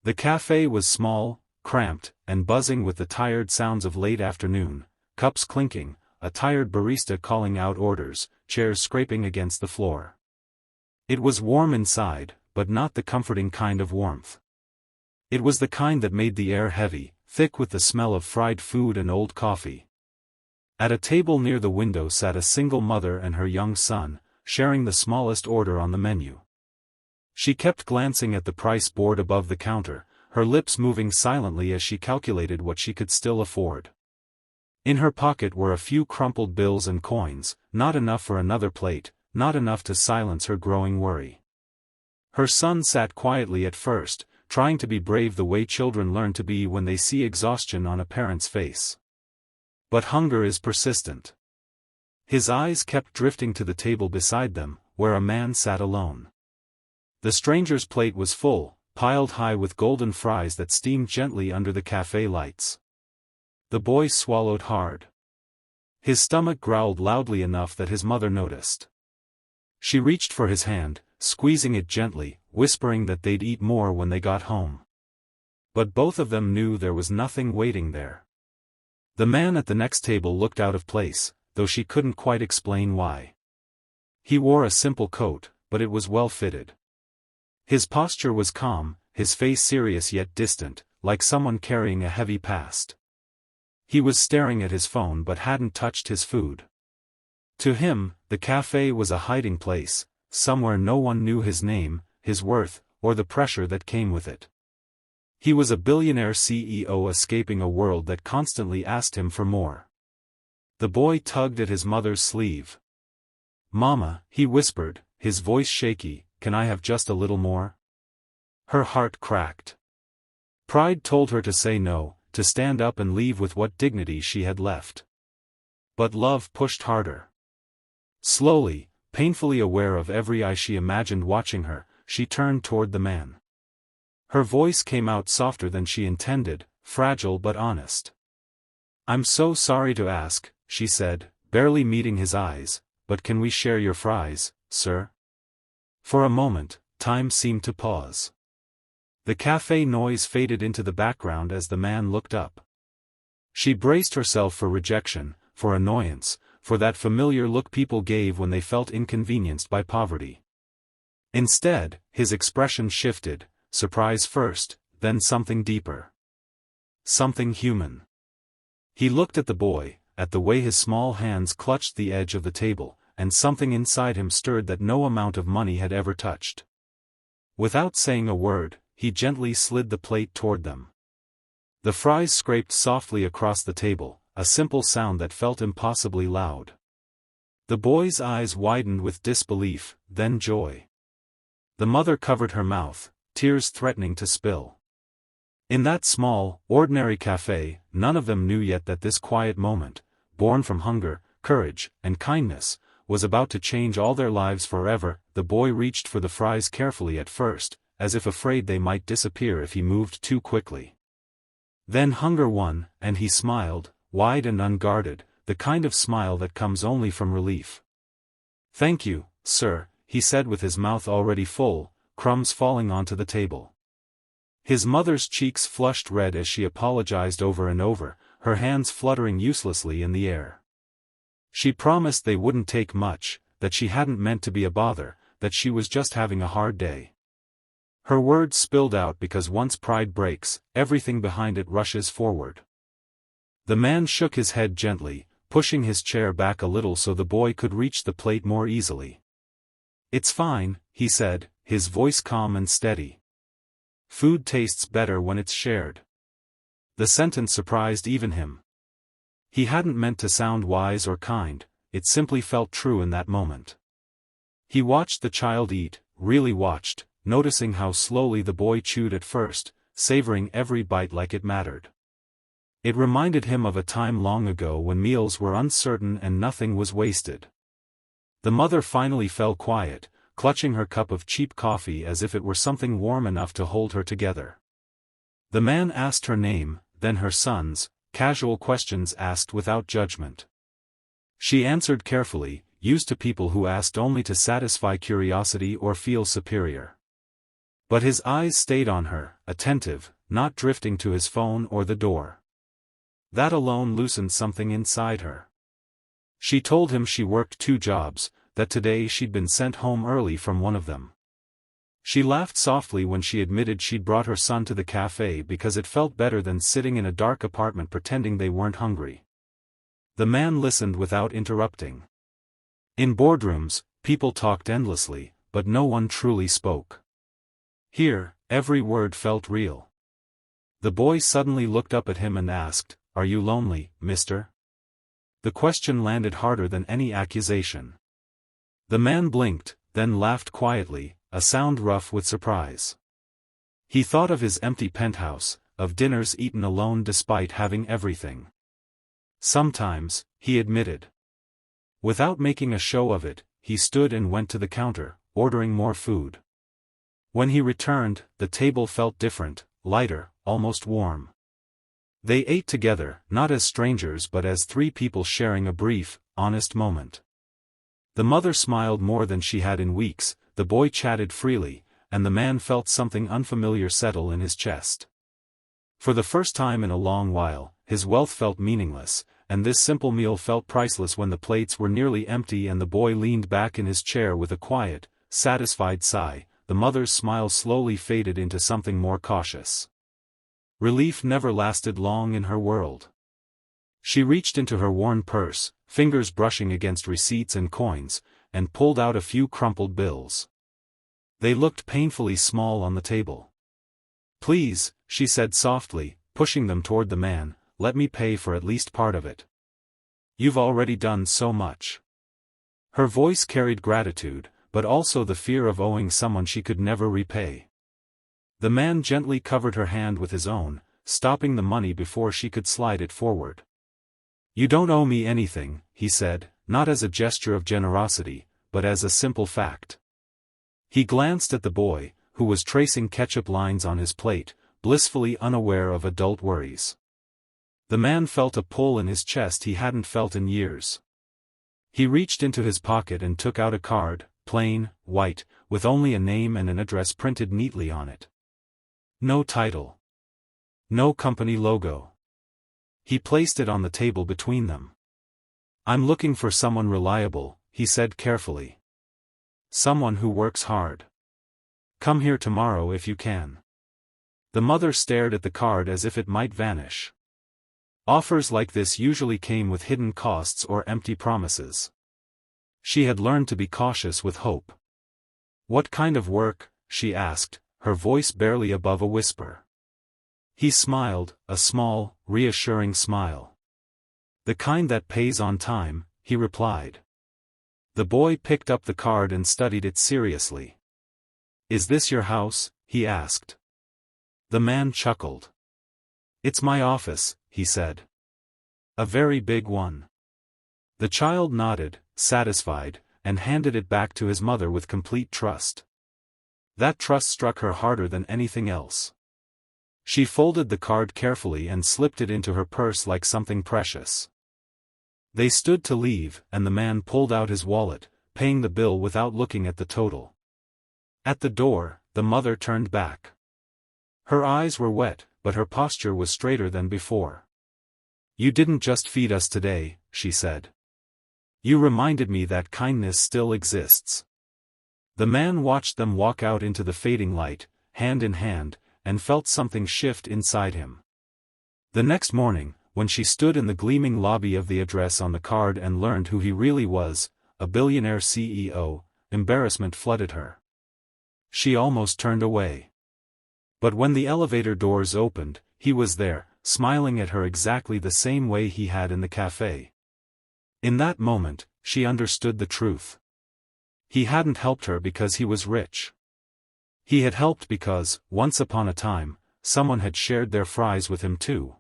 The cafe was small, cramped, and buzzing with the tired sounds of late afternoon, cups clinking, a tired barista calling out orders, chairs scraping against the floor. It was warm inside, but not the comforting kind of warmth. It was the kind that made the air heavy, thick with the smell of fried food and old coffee. At a table near the window sat a single mother and her young son, sharing the smallest order on the menu. She kept glancing at the price board above the counter, her lips moving silently as she calculated what she could still afford. In her pocket were a few crumpled bills and coins, not enough for another plate, not enough to silence her growing worry. Her son sat quietly at first, trying to be brave the way children learn to be when they see exhaustion on a parent's face. But hunger is persistent. His eyes kept drifting to the table beside them, where a man sat alone. The stranger's plate was full, piled high with golden fries that steamed gently under the cafe lights. The boy swallowed hard. His stomach growled loudly enough that his mother noticed. She reached for his hand, squeezing it gently, whispering that they'd eat more when they got home. But both of them knew there was nothing waiting there. The man at the next table looked out of place, though she couldn't quite explain why. He wore a simple coat, but it was well fitted. His posture was calm, his face serious yet distant, like someone carrying a heavy past. He was staring at his phone but hadn't touched his food. To him, the cafe was a hiding place, somewhere no one knew his name, his worth, or the pressure that came with it. He was a billionaire CEO escaping a world that constantly asked him for more. The boy tugged at his mother's sleeve. "Mama," he whispered, his voice shaky, "can I have just a little more?" Her heart cracked. Pride told her to say no, to stand up and leave with what dignity she had left. But love pushed harder. Slowly, painfully aware of every eye she imagined watching her, she turned toward the man. Her voice came out softer than she intended, fragile but honest. "I'm so sorry to ask," she said, barely meeting his eyes, "but can we share your fries, sir?" For a moment, time seemed to pause. The cafe noise faded into the background as the man looked up. She braced herself for rejection, for annoyance, for that familiar look people gave when they felt inconvenienced by poverty. Instead, his expression shifted, surprise first, then something deeper. Something human. He looked at the boy, at the way his small hands clutched the edge of the table, and something inside him stirred that no amount of money had ever touched. Without saying a word, he gently slid the plate toward them. The fries scraped softly across the table, a simple sound that felt impossibly loud. The boy's eyes widened with disbelief, then joy. The mother covered her mouth, tears threatening to spill. In that small, ordinary cafe, none of them knew yet that this quiet moment, born from hunger, courage, and kindness, was about to change all their lives forever. The boy reached for the fries carefully at first, as if afraid they might disappear if he moved too quickly. Then hunger won, and he smiled, wide and unguarded, the kind of smile that comes only from relief. "Thank you, sir," he said with his mouth already full, crumbs falling onto the table. His mother's cheeks flushed red as she apologized over and over, her hands fluttering uselessly in the air. She promised they wouldn't take much, that she hadn't meant to be a bother, that she was just having a hard day. Her words spilled out because once pride breaks, everything behind it rushes forward. The man shook his head gently, pushing his chair back a little so the boy could reach the plate more easily. "It's fine," he said, his voice calm and steady. "Food tastes better when it's shared." The sentence surprised even him. He hadn't meant to sound wise or kind, it simply felt true in that moment. He watched the child eat, really watched, noticing how slowly the boy chewed at first, savoring every bite like it mattered. It reminded him of a time long ago when meals were uncertain and nothing was wasted. The mother finally fell quiet, clutching her cup of cheap coffee as if it were something warm enough to hold her together. The man asked her name, then her son's, casual questions asked without judgment. She answered carefully, used to people who asked only to satisfy curiosity or feel superior. But his eyes stayed on her, attentive, not drifting to his phone or the door. That alone loosened something inside her. She told him she worked 2 jobs, that today she'd been sent home early from one of them. She laughed softly when she admitted she'd brought her son to the cafe because it felt better than sitting in a dark apartment pretending they weren't hungry. The man listened without interrupting. In boardrooms, people talked endlessly, but no one truly spoke. Here, every word felt real. The boy suddenly looked up at him and asked, "Are you lonely, mister?" The question landed harder than any accusation. The man blinked, then laughed quietly, a sound rough with surprise. He thought of his empty penthouse, of dinners eaten alone despite having everything. Sometimes, he admitted. Without making a show of it, he stood and went to the counter, ordering more food. When he returned, the table felt different, lighter, almost warm. They ate together, not as strangers but as 3 people sharing a brief, honest moment. The mother smiled more than she had in weeks, the boy chatted freely, and the man felt something unfamiliar settle in his chest. For the first time in a long while, his wealth felt meaningless, and this simple meal felt priceless when the plates were nearly empty and the boy leaned back in his chair with a quiet, satisfied sigh. The mother's smile slowly faded into something more cautious. Relief never lasted long in her world. She reached into her worn purse, fingers brushing against receipts and coins, and pulled out a few crumpled bills. They looked painfully small on the table. "Please," she said softly, pushing them toward the man, "let me pay for at least part of it. You've already done so much." Her voice carried gratitude, but also the fear of owing someone she could never repay. The man gently covered her hand with his own, stopping the money before she could slide it forward. "You don't owe me anything," he said, not as a gesture of generosity, but as a simple fact. He glanced at the boy, who was tracing ketchup lines on his plate, blissfully unaware of adult worries. The man felt a pull in his chest he hadn't felt in years. He reached into his pocket and took out a card, plain, white, with only a name and an address printed neatly on it. No title. No company logo. He placed it on the table between them. "I'm looking for someone reliable," he said carefully. "Someone who works hard. Come here tomorrow if you can." The mother stared at the card as if it might vanish. Offers like this usually came with hidden costs or empty promises. She had learned to be cautious with hope. "What kind of work?" she asked, her voice barely above a whisper. He smiled, a small, reassuring smile. "The kind that pays on time," he replied. The boy picked up the card and studied it seriously. "Is this your house?" he asked. The man chuckled. "It's my office," he said. "A very big one." The child nodded, satisfied, and handed it back to his mother with complete trust. That trust struck her harder than anything else. She folded the card carefully and slipped it into her purse like something precious. They stood to leave, and the man pulled out his wallet, paying the bill without looking at the total. At the door, the mother turned back. Her eyes were wet, but her posture was straighter than before. "You didn't just feed us today," she said. "You reminded me that kindness still exists." The man watched them walk out into the fading light, hand in hand, and felt something shift inside him. The next morning, when she stood in the gleaming lobby of the address on the card and learned who he really was, a billionaire CEO, embarrassment flooded her. She almost turned away. But when the elevator doors opened, he was there, smiling at her exactly the same way he had in the cafe. In that moment, she understood the truth. He hadn't helped her because he was rich. He had helped because, once upon a time, someone had shared their fries with him too.